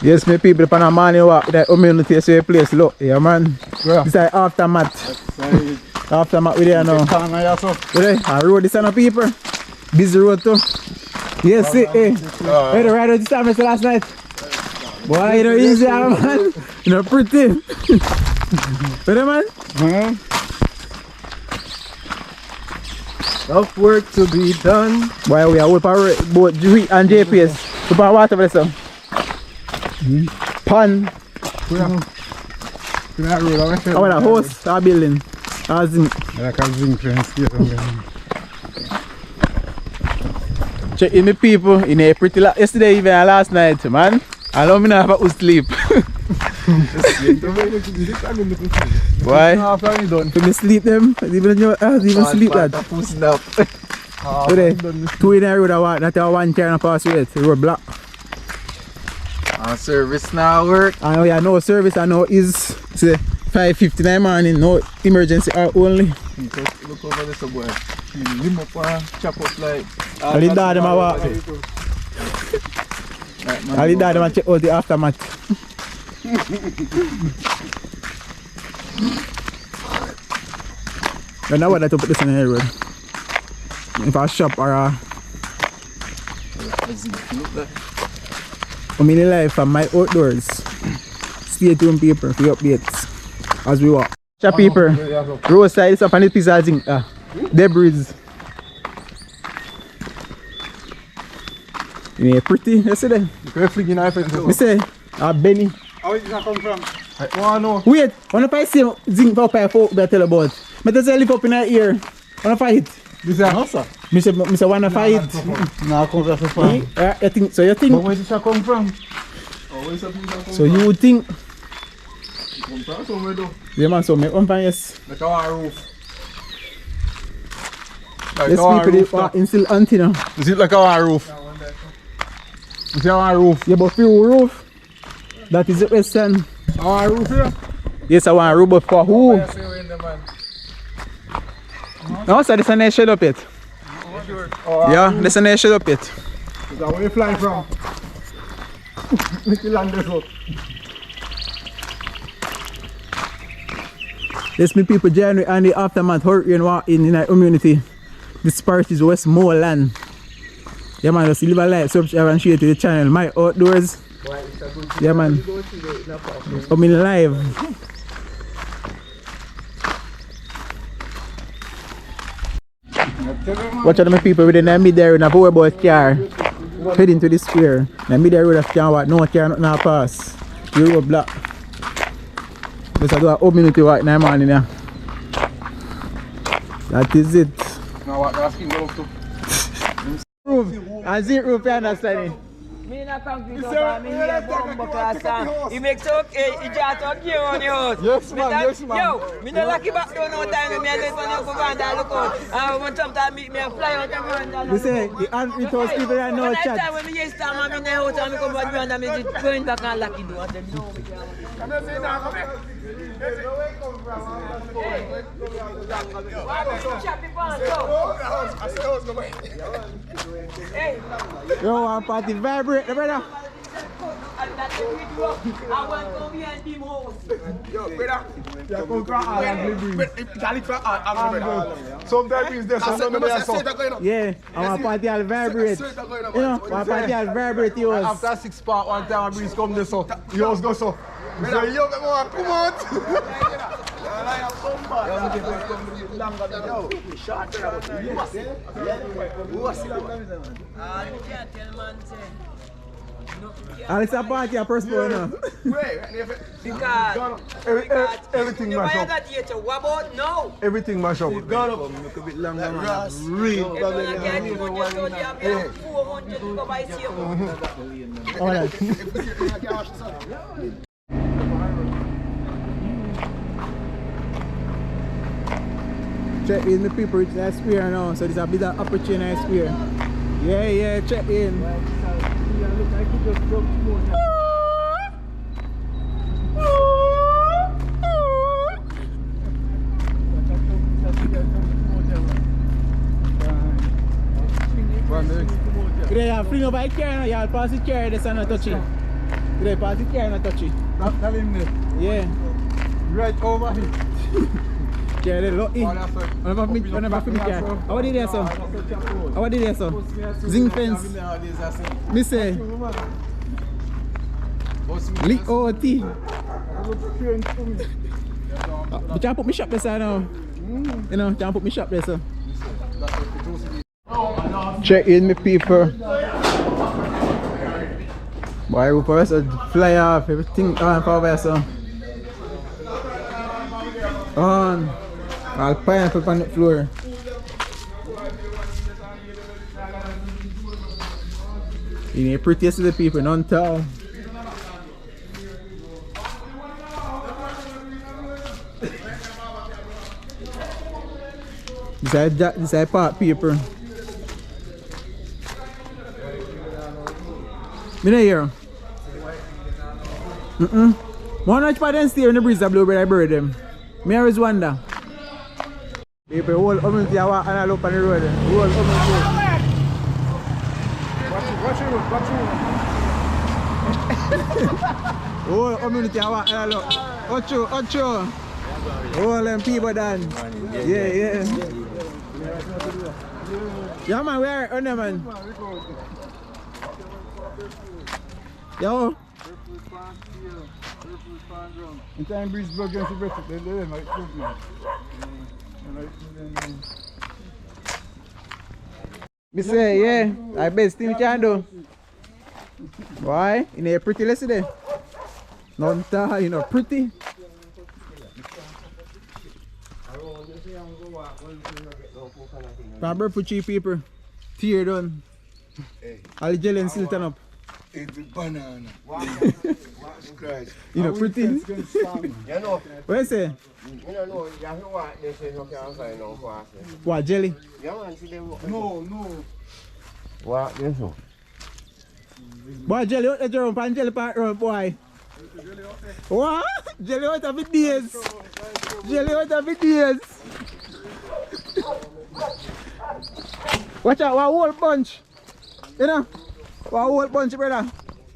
Yes, my people, upon a morning walk with that community, so place look. Yeah, man. Yeah. This is aftermath. Aftermath, we there now. Right, I road this on people. Busy road too. Yes, see, hey. Hey, the ride out this time last night. Boy, you know easy, man. You know pretty. Ready, man? Enough work to be done. Boy, we are both G and JPS. Put on water for this. Pan. I want a house, a building. A zinc. Like a zinc fence here. Check in the people in a pretty yesterday even last night, man. I don't mean have to sleep. Why? When you sleep them, even sleep that. Today, 2 in a road that one can pass with, the road block. Service now work. I know yeah, no service, I know is say 5:59 morning, no emergency hour only. Look over this boy. Lim up and chop up like. I did that them a walk. I did that them a check out the aftermath. I know what I to put this in the road. If I shop or I'm in life from my outdoors. Stay tuned people for updates as we walk. Cha people, roadside is up on this piece of zinc. Debris. Yeah, pretty yesterday. You flicking knife Me say, Benny. How did that come from? I want to know. Wait, when if I see zinc for pipe folk that tell about. Me just live up in the ear. When if I hit. This is a house, sir? Me say when if I hit. No, come from. You think, so you think. But where did that come from? So you would think. Come from somewhere though. Yeah man, so me come from yes. Like our roof. Like Yes, people are in still antenna. Is it like our roof? Is it our roof? Yeah, but few roof. That is the question. Our roof here? Yes, I want a roof, but for who? No, sir, this is a shed up yet. Yeah, this is a shed up yet. Is that where you flying from? Little land this up. Yes, me people, January and the aftermath hurricane in our community. This part is Westmoreland. Yeah man, just live a life, subscribe and share to the channel. My outdoors. Yeah man. Coming live. Watch out my people within the mid there in a powerboat car. Heading to the square. The mid road of car what no car not pass. The road block. Just I do a community walk in the morning here. That is it. Now what asking go to? Roof. And zinc roof, you understand? Me not concrete up, I mean here bomb because he makes okay, he just talk you on the house. Yes man, yes man. Yo, me no lucky back down no time, me I live on the go and look out. And when sometimes me fly out and run. You say, the ant house people that know chat. When me just stand I'm in the house and me come back and me just going back and lucky door and them no. Can I say that? Come here. You want party vibrate, brother? I want to come here and be house. Yo, brother. Yeah, come from sometimes is there, sometimes yeah, I want party I'll vibrate. You know, I want party I'll vibrate yours. After 6 part, one time a breeze come there, so yours go so. So you come out. And it's a party, a first one now. Because everything mash up. What about now? Everything mash up. Look a bit longer, man. Real. Alright. Check in the people, it's that square now, so there's a bit of opportunity square. Yeah, check in. Yeah, fling over the car now, y'all pass the car, this and not touch it. Today, party care not touchy. Tell him this. Yeah. Right over here. Yeah, they lucky. Oh, that's right. Whenever me care. How did you so? How did you so? Zinc fence. Me say. Lick OT. But you put me shop there, sir, now. You know, you put me shop there, sir. Check in, me people. Boy, we first fly off, everything on for over, so. On. All pineapple on the floor. You know, prettiest of the people, none tall. This is part paper. Me not hear. One watch for them stay in the breeze of blueberry I bury them. Me always wonder. People whole community are walking all up on the road. Whole community. Whole community are walking all up. Ocho. All them people done. Yeah. Yeah man, where are you man? Yo. In time breeze blood against the breath, they might choke me. Me say, yeah, I best thing we can do. Why? You know, pretty yesterday. None tall, you know, pretty. Remember for cheap people, tear done. All the jelly and still turn up. It's a banana. You know, pretty. You know, What you say? you don't know, you have to walk this way, you can't find no fast. What, jelly? Yeah, man, see them walk. No. Walk this way. Boy, jelly out the drum and jelly part round, boy. What? Jelly out of the days. Jelly out of the days. Watch out, one whole bunch. You know? One whole bunch, brother.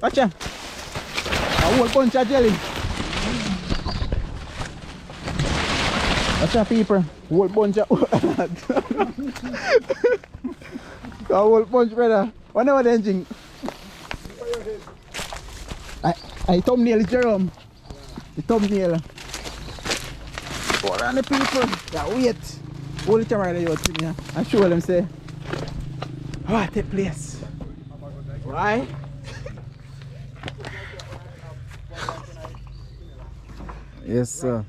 Watch out. A whole bunch of jelly. Watch out, people. Whole bunch of. A whole bunch, brother. What about the engine? I thumbnail Jerome. The thumbnail. What are the people? Yeah, wait. Hold the camera there to me and show them say. What a place. Why? Yes, sir.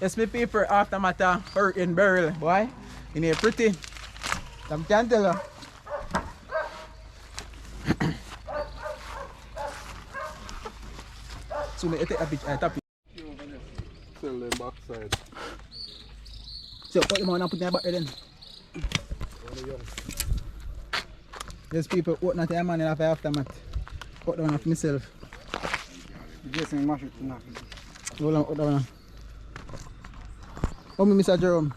Yes, my people aftermath hurt in Beryl. Why? In here pretty. Some can't tell her. So I take a picture, I tap it. Tell them backside. So put them on and put them back there then. Yes, people, what not a man in the aftermath. Put them on for myself. Just mash it tonight. Hold on, put them on. How me, Mr. Jerome?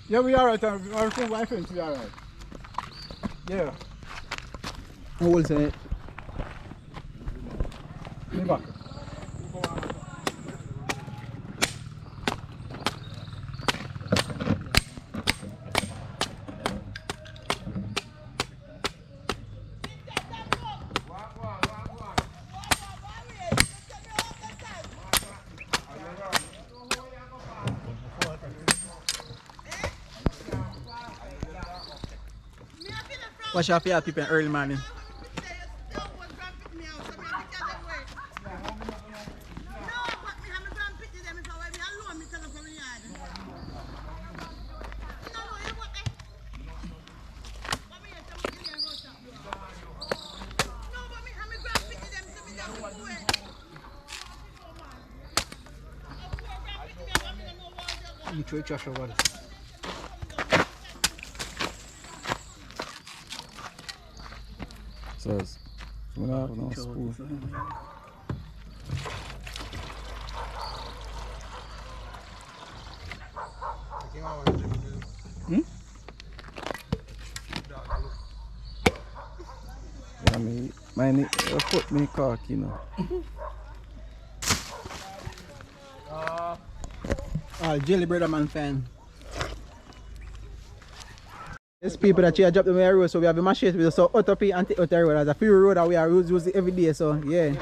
Yeah, we are right. Our friends, we are right. Yeah. How old is it? Me back. Watch out for your people early morning. You throw trash over there. Says, no spoon. Mine put me cock, you know. Jelly brother man fan. There's people that drop the road, so we have a machete with us, so out of it and take out the road. There's a few road that we are using every day, so yeah.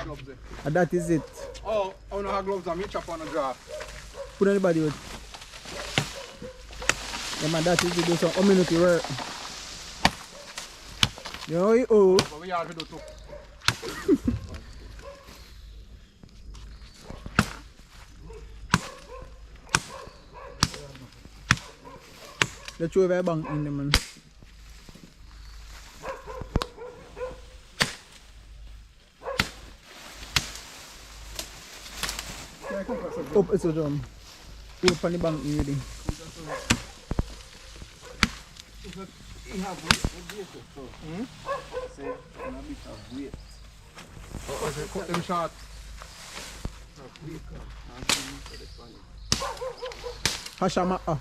And that is it. Oh, I don't have gloves on me, chop on the draft. Put on the body wood. Yeah man, that is it, do some community work. You know, oh. But we have to do too. Let's show you a bank in the man. Up it's a drum. Up on the bank already. Cut them short. Hashama.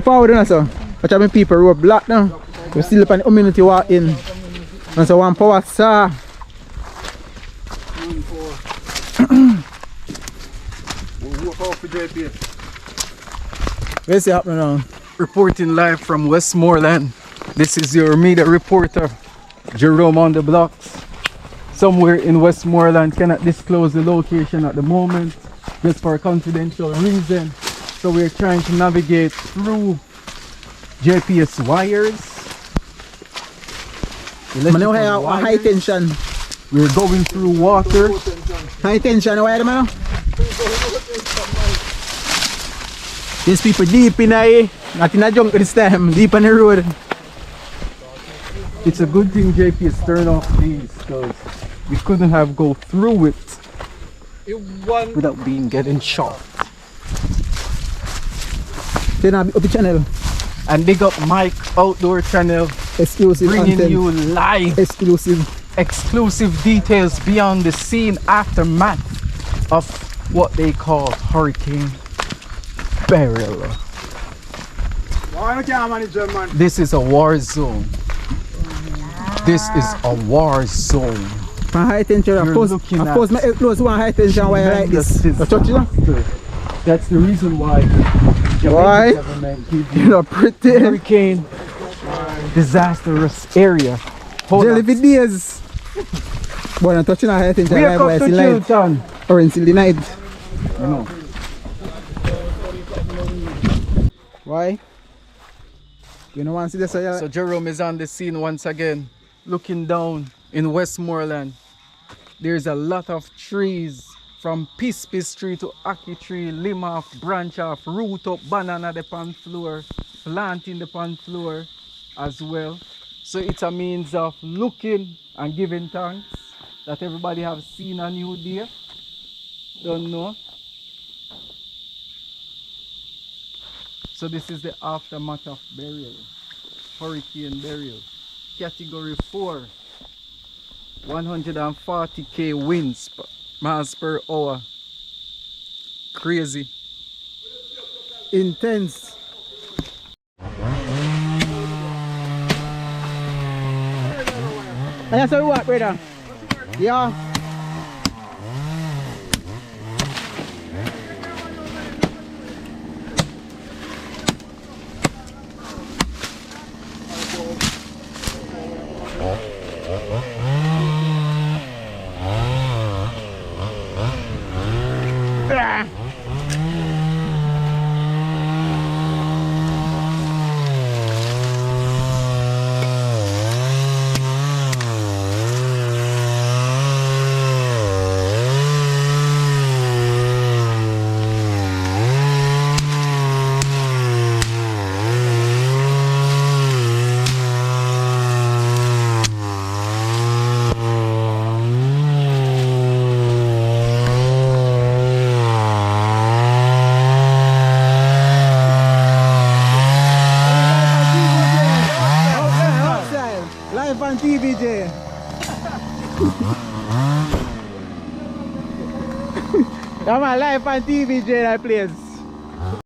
Forward now, sir. Watch out, people road black now. We still up on the community walk in. And so one power, sir. Where's it happening now? Reporting live from Westmoreland. This is your media reporter, Jerome on the blocks. Somewhere in Westmoreland, cannot disclose the location at the moment, just for a confidential reason. So we're trying to navigate through JPS wires. High tension. We're going through water. High tension wire, man. These people deep in a, not in a junk this time, deep on the road. It's a good thing JPS turned off these, because we couldn't have go through it without getting shot. Then I'll be up the channel. And big up Mike Outdoor Channel, exclusive bringing content. You live exclusive details beyond the scene aftermath of what they call Hurricane Beryl. Why can't manage them, man? This is a war zone. This is a war zone. From high tension, of course my close one high tension wire like this. That's the reason why Why? you know, pretty hurricane disastrous area. Jelly for days. But I'm touching a high tension wire in light. Or until the night. You know. Why? You don't want to see this? So Jerome is on the scene once again, looking down in Westmoreland. There's a lot of trees, from pispis tree to aki tree, limb off, branch off, root up, banana the pan floor, planting the pan floor as well. So it's a means of looking and giving thanks that everybody have seen a new day. Don't know. So this is the aftermath of Beryl, Hurricane Beryl, Category 4, 140k winds miles per hour. Crazy. Intense. That's how we walk, brother. Yeah. Live on TVJ. Come on, live on TVJ, that place.